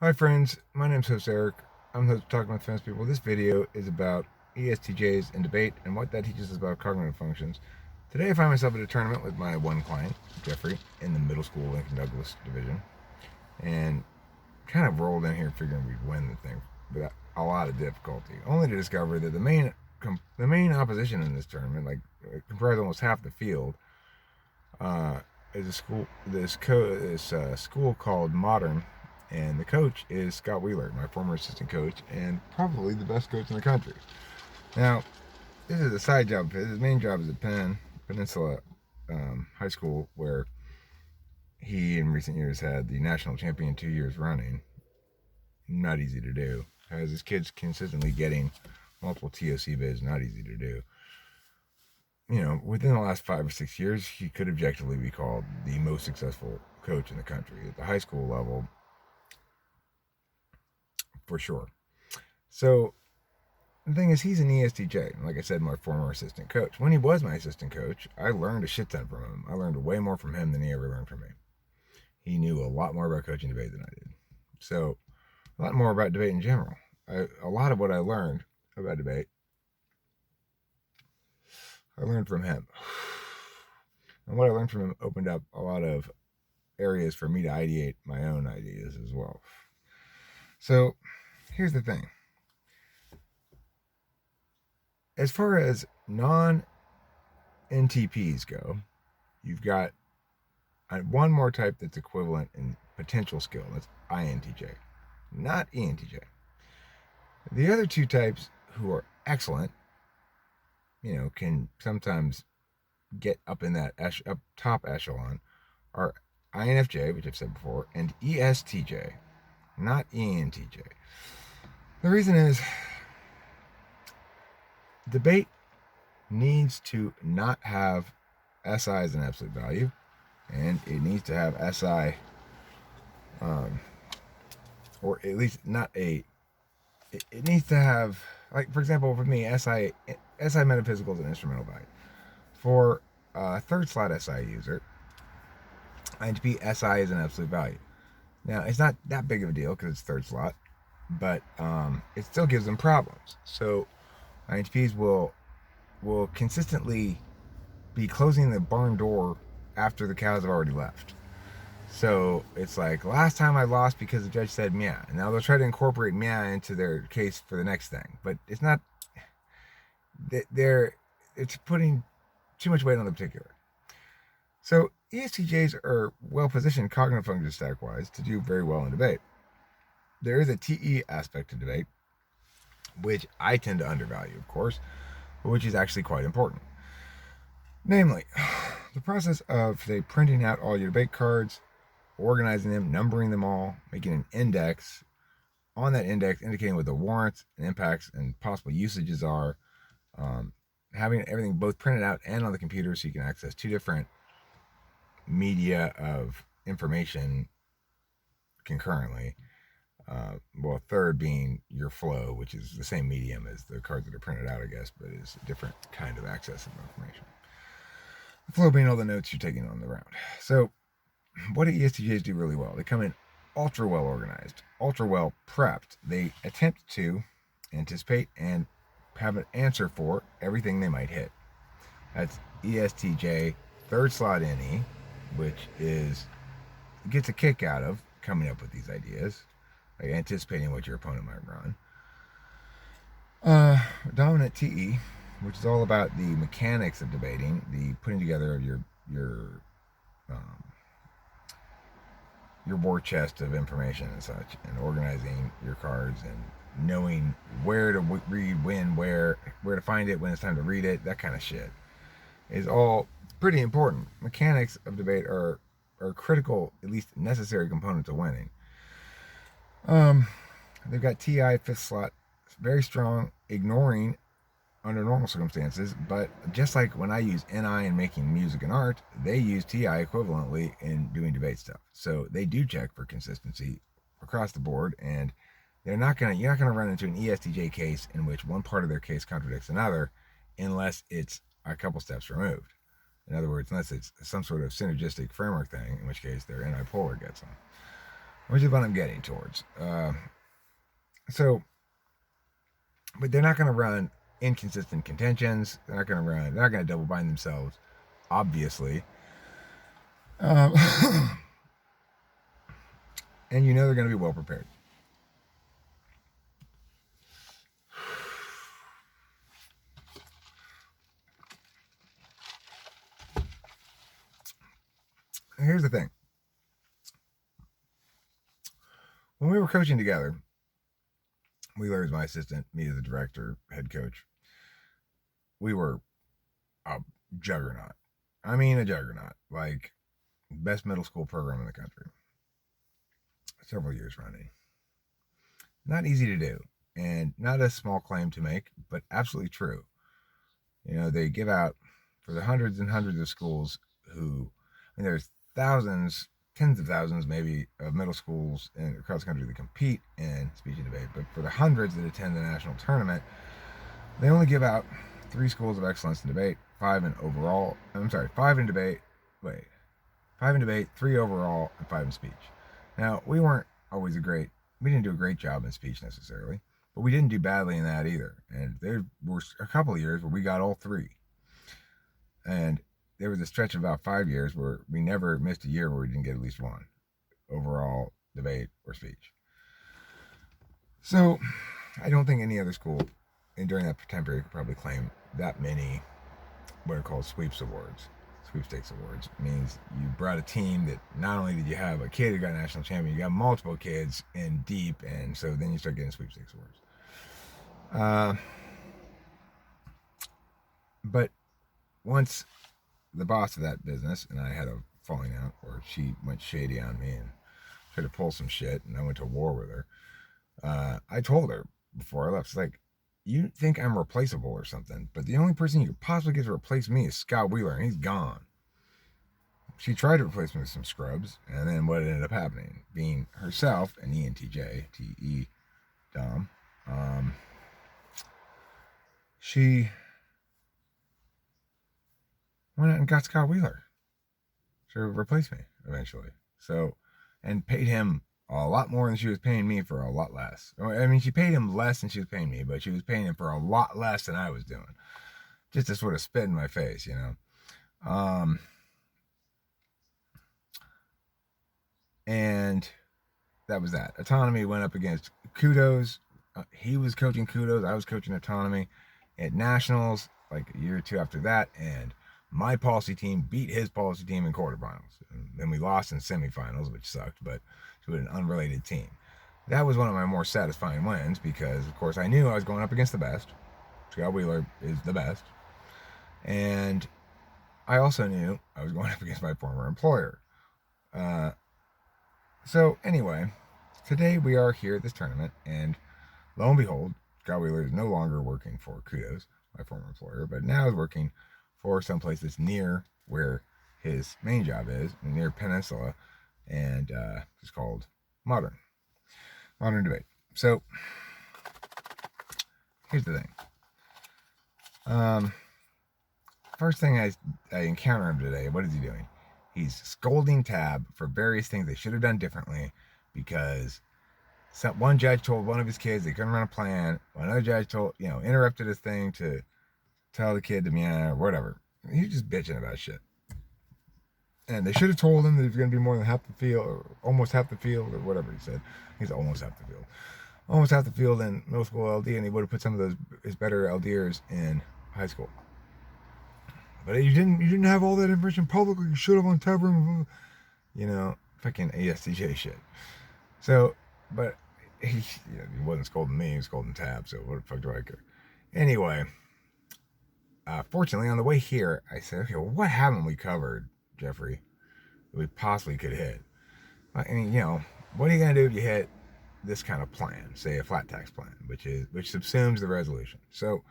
Hi friends, my name's host Eric. I'm the host of Talking with Famous People. This video is about ESTJs and debate and what that teaches us about cognitive functions. Today I find myself at a tournament with my one client, Jeffrey, in the middle school Lincoln Douglas division, and kind of rolled in here figuring we'd win the thing without a lot of difficulty, only to discover that the main opposition in this tournament, like comprised almost half the field, is a school school called Modern, and the coach is Scott Wheeler, my former assistant coach, and probably the best coach in the country. Now, this is a side job. His main job is at Peninsula High School, where he in recent years had the national champion 2 years running. Not easy to do. As his kids consistently getting multiple TOC bids, not easy to do. You know, within the last 5 or 6 years, he could objectively be called the most successful coach in the country at the high school level, for sure. So the thing is, he's an ESTJ. Like I said, my former assistant coach. When he was my assistant coach, I learned a shit ton from him. I learned way more from him than he ever learned from me. He knew a lot more about coaching debate than I did. So, a lot more about debate in general. A lot of what I learned about debate, I learned from him. And what I learned from him opened up a lot of areas for me to ideate my own ideas as well. So, here's the thing. As far as non-NTPs go, you've got one more type that's equivalent in potential skill. That's INTJ, not ENTJ. The other two types who are excellent, can sometimes get up in that up top echelon are INFJ, which I've said before, and ESTJ, not ENTJ. The reason is debate needs to not have SI as an absolute value, and it needs to have SI, or at least not a. It needs to have, like, for example, for me, SI metaphysical is an instrumental value. For a third slot SI user, INTP SI is an absolute value. Now, it's not that big of a deal because it's third slot, but it still gives them problems. So INTPs will consistently be closing the barn door after the cows have already left. So it's like, last time I lost because the judge said meow. And now they'll try to incorporate meow into their case for the next thing. But it's not, it's putting too much weight on the particular. So ESTJs are well positioned cognitive function stack wise to do very well in debate. There is a TE aspect to debate, which I tend to undervalue, of course, but which is actually quite important. Namely, the process of, say, printing out all your debate cards, organizing them, numbering them all, making an index, on that index indicating what the warrants and impacts and possible usages are, having everything both printed out and on the computer so you can access two different media of information concurrently. Third being your flow, which is the same medium as the cards that are printed out, I guess, but is a different kind of access of information. The flow being all the notes you're taking on the round. So, what do ESTJs do really well? They come in ultra well organized, ultra well prepped. They attempt to anticipate and have an answer for everything they might hit. That's ESTJ third slot NE, which gets a kick out of coming up with these ideas, like anticipating what your opponent might run. Dominant TE, which is all about the mechanics of debating, the putting together of your war chest of information and such, and organizing your cards and knowing where to read when, where to find it when it's time to read it, that kind of shit is all pretty important. Mechanics of debate are critical, at least necessary components of winning. They've got TI fifth slot, very strong, ignoring under normal circumstances, but just like when I use NI in making music and art, they use TI equivalently in doing debate stuff. So they do check for consistency across the board, and you're not gonna run into an ESTJ case in which one part of their case contradicts another, unless it's a couple steps removed. In other words, unless it's some sort of synergistic framework thing, in which case their NI polar gets them. which is what I'm getting towards. So, but they're not going to run inconsistent contentions. They're not going to double bind themselves, obviously. And they're going to be well prepared. Here's the thing. When we were coaching together, Wheeler is my assistant, me as the director, head coach. We were a juggernaut. I mean, a juggernaut. Like, best middle school program in the country. Several years running. Not easy to do, and not a small claim to make, but absolutely true. They give out for the hundreds and hundreds of schools there's thousands, tens of thousands maybe, of middle schools across the country that compete in speech and debate, but for the hundreds that attend the national tournament, they only give out 3 schools of excellence in debate, 5 in debate, 3 overall, and 5 in speech. Now, we didn't do a great job in speech necessarily, but we didn't do badly in that either. And there were a couple of years where we got all 3. And there was a stretch of about 5 years where we never missed a year where we didn't get at least 1 overall, debate, or speech. So I don't think any other school during that time period could probably claim that many what are called sweepstakes awards. It means you brought a team that not only did you have a kid who got national champion, you got multiple kids in deep, and so then you start getting sweepstakes awards. But once the boss of that business and I had a falling out, or she went shady on me and tried to pull some shit, and I went to war with her, I told her before I left, it's like, you think I'm replaceable or something, but the only person you could possibly get to replace me is Scott Wheeler, and he's gone. She tried to replace me with some scrubs, and then what ended up happening, being herself, an ENTJ, T-E, Dom, she went out and got Scott Wheeler to replace me eventually. So, and paid him a lot more than she was paying me for a lot less. I mean, she paid him less than she was paying me, but she was paying him for a lot less than I was doing. Just to sort of spit in my face, And that was that. Autonomy went up against Kudos. He was coaching Kudos. I was coaching Autonomy at Nationals, like a year or 2 after that, and my policy team beat his policy team in quarterfinals. And then we lost in semifinals, which sucked, but to an unrelated team. That was one of my more satisfying wins because, of course, I knew I was going up against the best. Scott Wheeler is the best. And I also knew I was going up against my former employer. So anyway, today we are here at this tournament, and lo and behold, Scott Wheeler is no longer working for Kudos, my former employer, but now is working for someplace that's near where his main job is, near Peninsula, and it's called Modern Debate. So here's the thing. First thing I encounter him today, what is he doing? He's scolding Tab for various things they should have done differently because one judge told one of his kids they couldn't run a plan. Another judge interrupted his thing to tell the kid to meow or whatever. He's just bitching about shit. And they should have told him that he was going to be more than half the field, or almost half the field, or whatever he said. He's almost half the field. Almost half the field in middle school LD, and he would have put some of his better LDers in high school. But you didn't have all that information publicly. You should have on tab room. Fucking ESTJ shit. So, but he wasn't scolding me. He was scolding Tab. So what the fuck do I care? Anyway, fortunately, on the way here, I said, okay, well, what haven't we covered, Jeffrey, that we possibly could hit? I mean, what are you gonna do if you hit this kind of plan, say a flat tax plan, which subsumes the resolution? So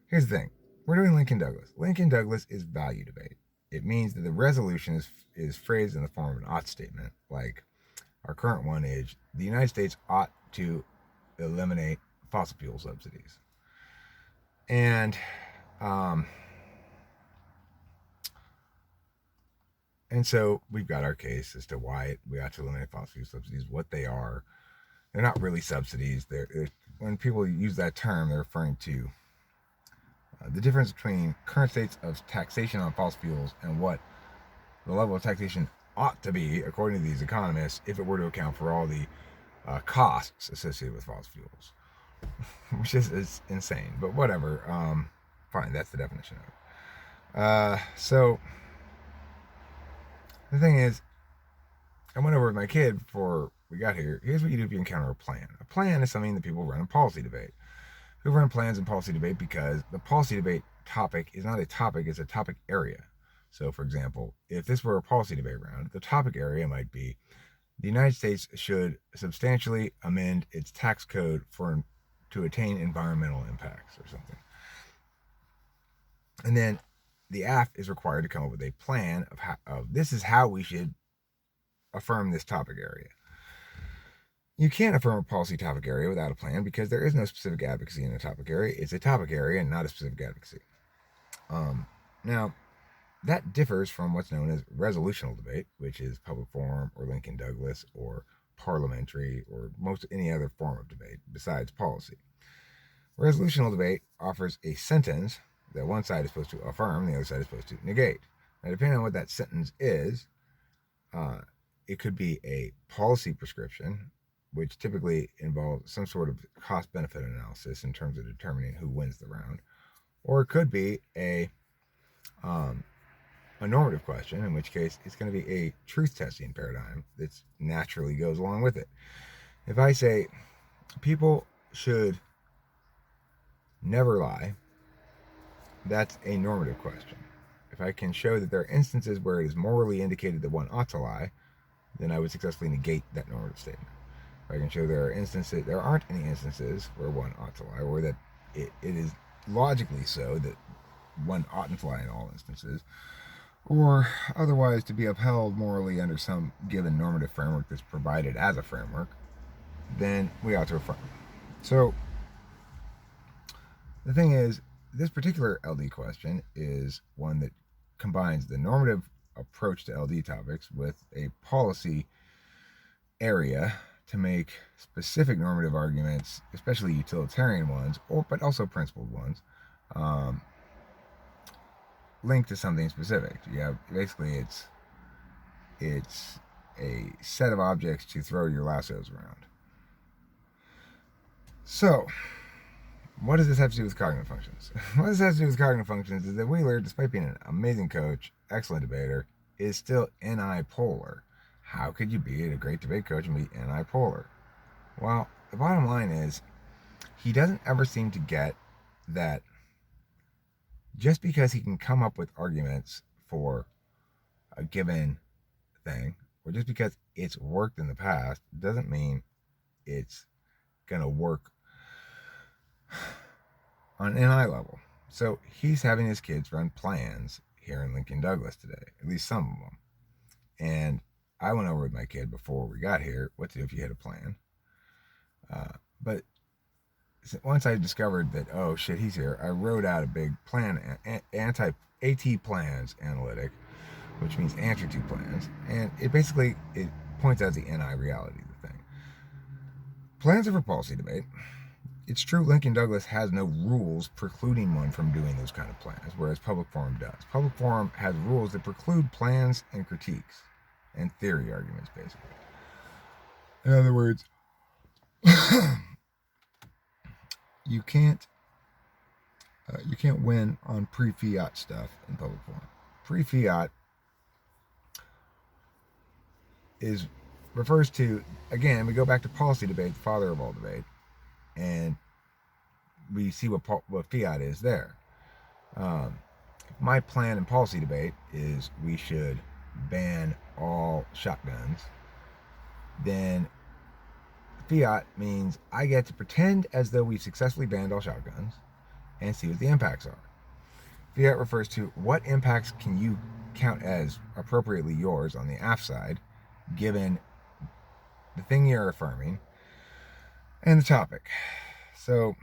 here's the thing. We're doing Lincoln Douglas. Lincoln Douglas is value debate. It means that the resolution is phrased in the form of an ought statement, like our current one is, the United States ought to eliminate fossil fuel subsidies. And And so we've got our case as to why we ought to eliminate fossil fuel subsidies, what they are. They're not really subsidies. When people use that term, they're referring to the difference between current states of taxation on fossil fuels and what the level of taxation ought to be, according to these economists, if it were to account for all the costs associated with fossil fuels, which is insane. But whatever. Fine, that's the definition of it. So the thing is, I went over with my kid before we got here. Here's what you do if you encounter a plan. A plan is something that people run in policy debate. People run plans in policy debate because the policy debate topic is not a topic, it's a topic area. So, for example, if this were a policy debate round, the topic area might be the United States should substantially amend its tax code to attain environmental impacts or something. And then the AF is required to come up with a plan of this is how we should affirm this topic area. You can't affirm a policy topic area without a plan because there is no specific advocacy in a topic area. It's a topic area and not a specific advocacy. Now, that differs from what's known as resolutional debate, which is public forum or Lincoln Douglas or parliamentary or most any other form of debate besides policy. Resolutional debate offers a sentence that one side is supposed to affirm, the other side is supposed to negate. Now, depending on what that sentence is, it could be a policy prescription, which typically involves some sort of cost-benefit analysis in terms of determining who wins the round, or it could be a normative question, in which case it's going to be a truth-testing paradigm that naturally goes along with it. If I say people should never lie, that's a normative question. If I can show that there are instances where it is morally indicated that one ought to lie, then I would successfully negate that normative statement. If I can show there aren't any instances where one ought to lie, or that it is logically so that one oughtn't to lie in all instances, or otherwise to be upheld morally under some given normative framework that's provided as a framework, then we ought to affirm. So the thing is, this particular LD question is one that combines the normative approach to LD topics with a policy area to make specific normative arguments, especially utilitarian ones, but also principled ones, linked to something specific. You have basically it's a set of objects to throw your lassos around. So, what does this have to do with cognitive functions? What this has to do with cognitive functions is that Wheeler, despite being an amazing coach, excellent debater, is still NI-polar. How could you be a great debate coach and be NI-polar? Well, the bottom line is he doesn't ever seem to get that just because he can come up with arguments for a given thing, or just because it's worked in the past, doesn't mean it's going to work on an NI level. So he's having his kids run plans here in Lincoln Douglas today, at least some of them. And I went over with my kid before we got here what to do if you had a plan. But once I discovered that, oh shit, he's here, I wrote out a big plan, AT plans analytic, which means answer to plans. And it points out the NI reality of the thing. Plans are for policy debate. It's true Lincoln Douglas has no rules precluding one from doing those kind of plans, whereas Public Forum does. Public Forum has rules that preclude plans and critiques and theory arguments, basically. In other words, you can't win on pre-fiat stuff in Public Forum. Pre-fiat refers to, again, we go back to policy debate, the father of all debate, and we see what fiat is there. My plan in policy debate is we should ban all shotguns. Then fiat means I get to pretend as though we've successfully banned all shotguns and see what the impacts are. Fiat refers to what impacts can you count as appropriately yours on the AF side, given the thing you're affirming and the topic. So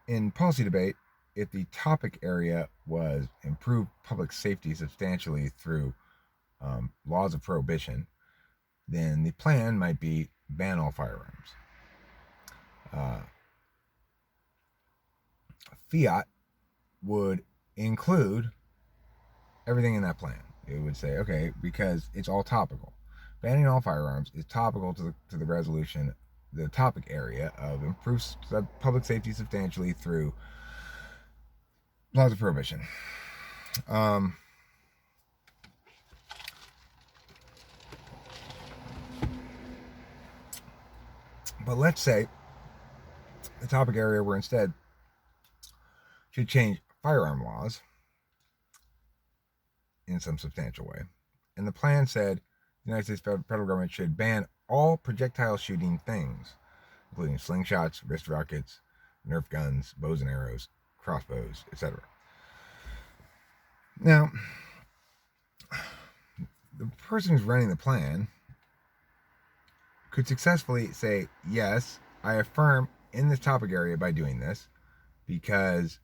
in policy debate, if the topic area was improve public safety substantially through laws of prohibition, then the plan might be ban all firearms. Fiat would include everything in that plan. It would say, okay, because it's all topical. Banning all firearms is topical to the resolution, the topic area of improves public safety substantially through laws of prohibition. But let's say the topic area were instead should change firearm laws in some substantial way. And the plan said the United States federal government should ban all projectile shooting things, including slingshots, wrist rockets, Nerf guns, bows and arrows, crossbows, etc. Now, the person who's running the plan could successfully say, yes, I affirm in this topic area by doing this, because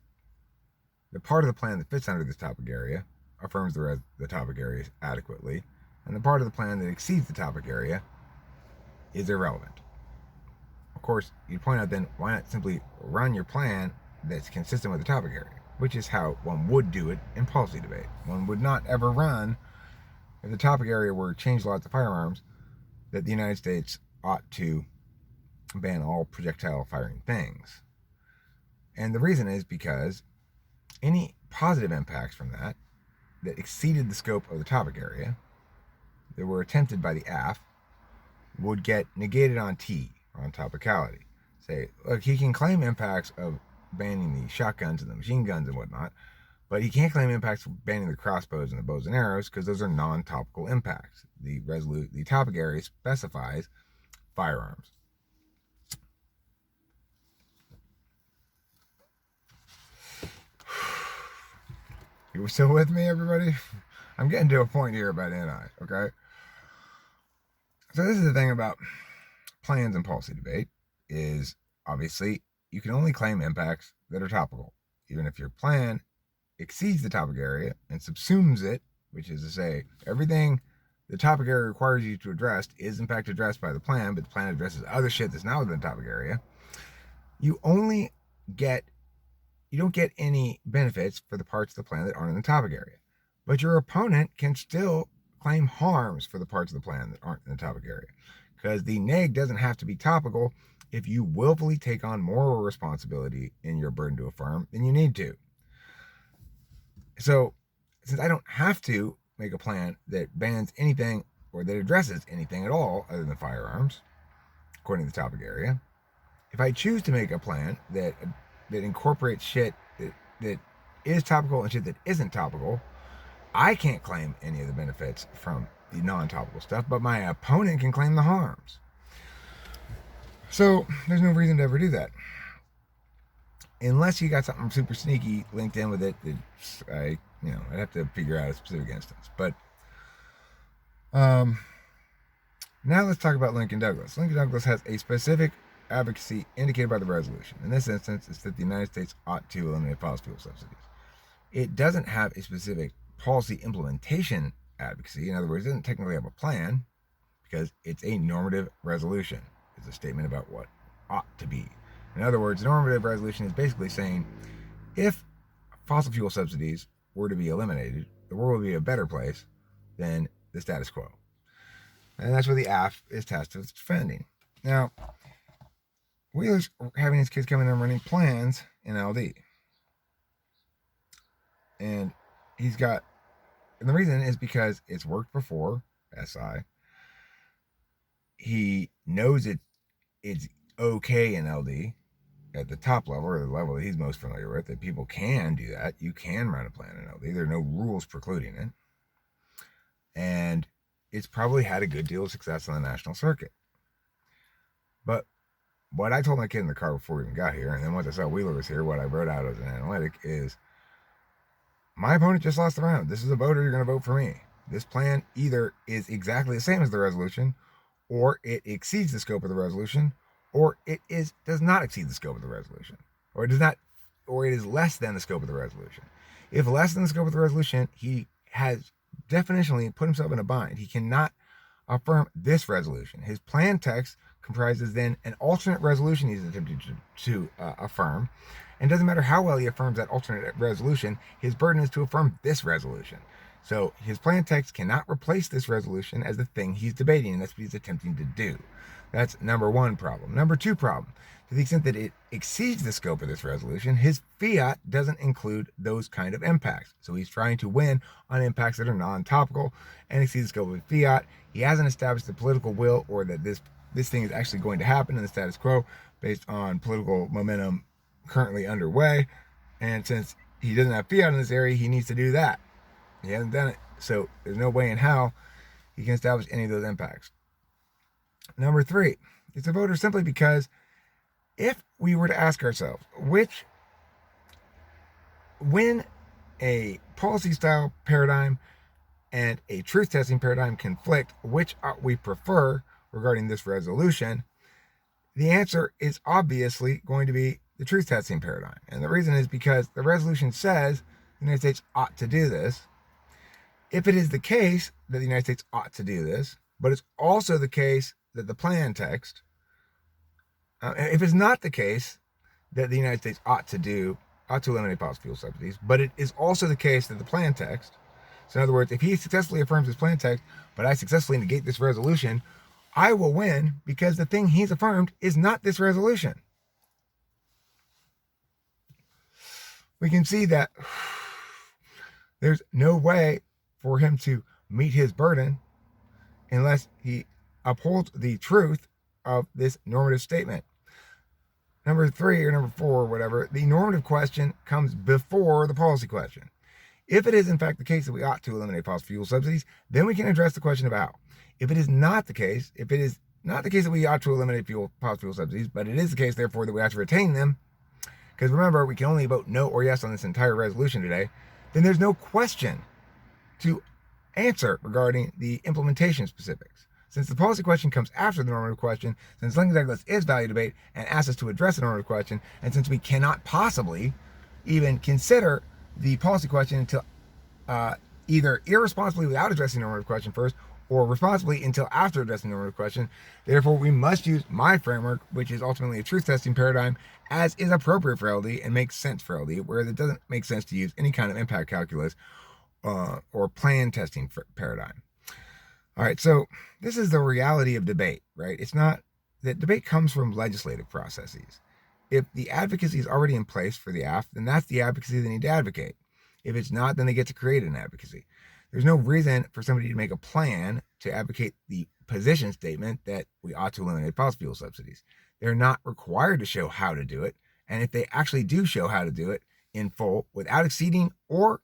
the part of the plan that fits under this topic area affirms the topic area adequately, and the part of the plan that exceeds the topic area is irrelevant. Of course, you point out then, why not simply run your plan that's consistent with the topic area, which is how one would do it in policy debate. One would not ever run, if the topic area were change laws to firearms, that the United States ought to ban all projectile firing things. And the reason is because any positive impacts from that exceeded the scope of the topic area that were attempted by the AF would get negated on T, on topicality. Say, look, he can claim impacts of banning the shotguns and the machine guns and whatnot, but he can't claim impacts of banning the crossbows and the bows and arrows because those are non-topical impacts. The topic area specifies firearms. You still with me, everybody? I'm getting to a point here about NI, okay? So this is the thing about plans and policy debate, is obviously you can only claim impacts that are topical. Even if your plan exceeds the topic area and subsumes it, which is to say everything the topic area requires you to address is in fact addressed by the plan, but the plan addresses other shit that's not within the topic area, you don't get any benefits for the parts of the plan that aren't in the topic area. But your opponent can still claim harms for the parts of the plan that aren't in the topic area, because the neg doesn't have to be topical if you willfully take on moral responsibility in your burden to affirm than you need to. So, since I don't have to make a plan that bans anything or that addresses anything at all other than firearms, according to the topic area, if I choose to make a plan that incorporates shit that is topical and shit that isn't topical, I can't claim any of the benefits from the non-topical stuff, but my opponent can claim the harms. So there's no reason to ever do that, unless you got something super sneaky linked in with it that I'd have to figure out a specific instance. But now let's talk about Lincoln Douglas. Lincoln Douglas has a specific advocacy indicated by the resolution. In this instance, it's that the United States ought to eliminate fossil fuel subsidies. It doesn't have a specific policy implementation advocacy. In other words, it doesn't technically have a plan, because it's a normative resolution. It's a statement about what ought to be. In other words, a normative resolution is basically saying, if fossil fuel subsidies were to be eliminated, the world would be a better place than the status quo. And that's what the AF is tasked with defending. Now, Wheeler's having his kids come in and running plans in LD. And the reason is because it's worked before, SI. He knows it's okay in LD at the top level, or the level that he's most familiar with, that people can do that. You can run a plan in LD. There are no rules precluding it. And it's probably had a good deal of success on the national circuit. But what I told my kid in the car before we even got here, and then once I saw Wheeler was here, what I wrote out as an analytic is, my opponent just lost the round. This is a voter, you're going to vote for me. This plan either is exactly the same as the resolution, or it exceeds the scope of the resolution, or it does not exceed the scope of the resolution, or it does not or it is less than the scope of the resolution. If less than the scope of the resolution, he has definitionally put himself in a bind. He cannot affirm this resolution. His plan text comprises then an alternate resolution he's attempting to affirm. And it doesn't matter how well he affirms that alternate resolution, his burden is to affirm this resolution. So his plan text cannot replace this resolution as the thing he's debating, and that's what he's attempting to do. That's number one problem. Number two problem, to the extent that it exceeds the scope of this resolution, his fiat doesn't include those kind of impacts. So he's trying to win on impacts that are non-topical and exceed the scope of fiat. He hasn't established the political will, or that this thing is actually going to happen in the status quo based on political momentum currently underway. And since he doesn't have fiat in this area, he needs to do that. He hasn't done it. So there's no way in how he can establish any of those impacts. Number three, it's a voter simply because if we were to ask ourselves, when a policy style paradigm and a truth testing paradigm conflict, which we prefer regarding this resolution, the answer is obviously going to be the truth testing paradigm. And the reason is because the resolution says the United States ought to do this. If it is the case that the United States ought to do this, but it's also the case that the plan text, if it's not the case that the United States ought to eliminate fossil fuel subsidies, but it is also the case that the plan text, so in other words, if he successfully affirms his plan text, but I successfully negate this resolution, I will win because the thing he's affirmed is not this resolution. We can see that there's no way for him to meet his burden unless he upholds the truth of this normative statement. Number three or number four or whatever, the normative question comes before the policy question. If it is in fact the case that we ought to eliminate fossil fuel subsidies, then we can address the question of how. If it is not the case, that we ought to eliminate fossil fuel subsidies, but it is the case therefore that we ought to retain them, because remember, we can only vote no or yes on this entire resolution today, then there's no question to answer regarding the implementation specifics. Since the policy question comes after the normative question, since Lincoln-Douglas is value debate and asks us to address the normative question, and since we cannot possibly even consider the policy question until either irresponsibly without addressing the normative question first, or responsibly until after addressing the normative question, therefore we must use my framework, which is ultimately a truth testing paradigm, as is appropriate for LD and makes sense for LD, whereas it doesn't make sense to use any kind of impact calculus or plan testing paradigm. All right, so this is the reality of debate, right? It's not that debate comes from legislative processes. If the advocacy is already in place for the AF, then that's the advocacy they need to advocate. If it's not, then they get to create an advocacy. There's no reason for somebody to make a plan to advocate the position statement that we ought to eliminate fossil fuel subsidies. They're not required to show how to do it. And if they actually do show how to do it in full without exceeding or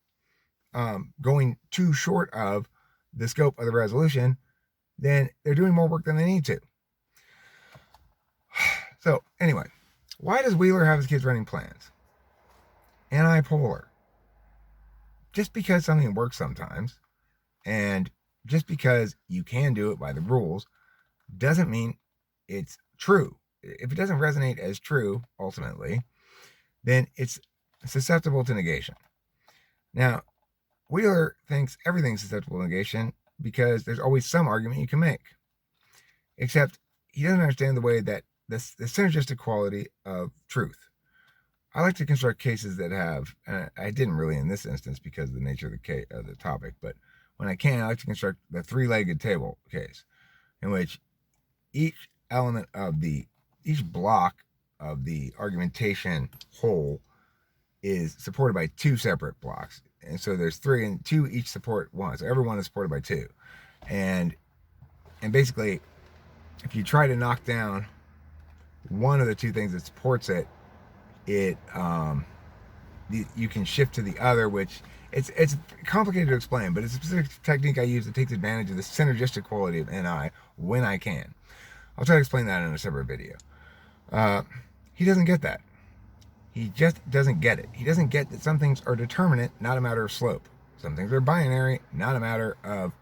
going too short of the scope of the resolution, then they're doing more work than they need to. So anyway, why does Wheeler have his kids running plans? Anti-polar. Just because something works sometimes, and just because you can do it by the rules, doesn't mean it's true. If it doesn't resonate as true, ultimately, then it's susceptible to negation. Now, Wheeler thinks everything's susceptible to negation because there's always some argument you can make. Except he doesn't understand the way that the synergistic quality of truth. I like to construct cases that have, and I didn't really in this instance because of the nature of the topic, but when I can, I like to construct the three-legged table case, in which each block of the argumentation whole is supported by two separate blocks. And so there's three, and two each support one. So every one is supported by two. And basically, if you try to knock down one of the two things that supports it, you can shift to the other, which it's complicated to explain, but it's a specific technique I use that takes advantage of the synergistic quality of NI when I can. I'll try to explain that in a separate video. He doesn't get that. He just doesn't get it. He doesn't get that some things are determinate, not a matter of slope. Some things are binary, not a matter of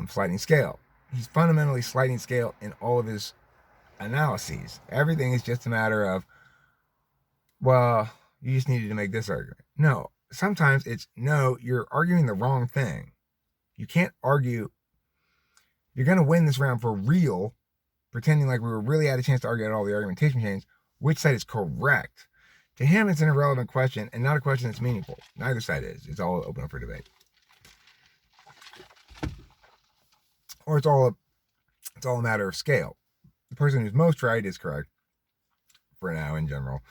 sliding scale. He's fundamentally sliding scale in all of his analyses. Everything is just a matter of, well, You just needed to make this argument. No, sometimes it's no, you're arguing the wrong thing. You can't argue. You're going to win this round for real, pretending like we were really had a chance to argue out all the argumentation chains. Which side is correct? To him, it's an irrelevant question and not a question that's meaningful. Neither side is. It's all open up for debate. Or it's all a matter of scale. The person who's most right is correct for now in general.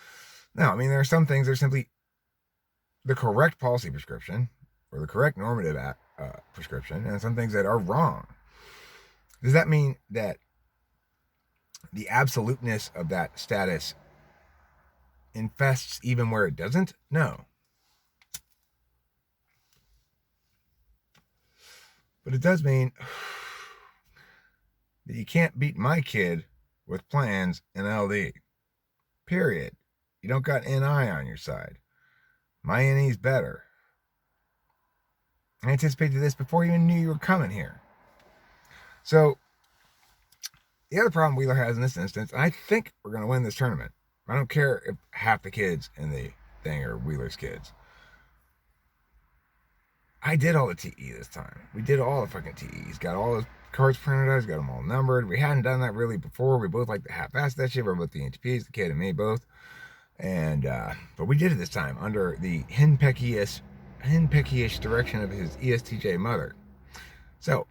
Now, I mean, there are some things that are simply the correct policy prescription or the correct normative prescription, and some things that are wrong. Does that mean that the absoluteness of that status infests even where it doesn't? No. But it does mean that you can't beat my kid with plans in LD. Period. You don't got NI on your side. My NE's better. I anticipated this before you even knew you were coming here. So, the other problem Wheeler has in this instance, and I think we're going to win this tournament. I don't care if half the kids in the thing are Wheeler's kids. I did all the TE this time. We did all the fucking TEs. Got all the cards printed out. Got them all numbered. We hadn't done that really before. We both like to half-ass that shit. We're both the NTPs, the kid and me both. And, but we did it this time under the henpecky-ish direction of his ESTJ mother. So,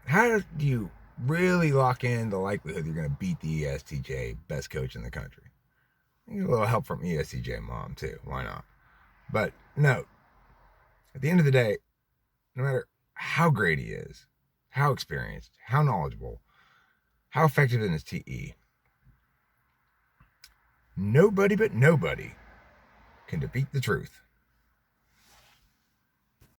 how do you really lock in the likelihood you're going to beat the ESTJ best coach in the country? You get a little help from ESTJ mom, too. Why not? But, note, at the end of the day, no matter how great he is, how experienced, how knowledgeable, how effective in his TE, nobody but nobody can defeat the truth.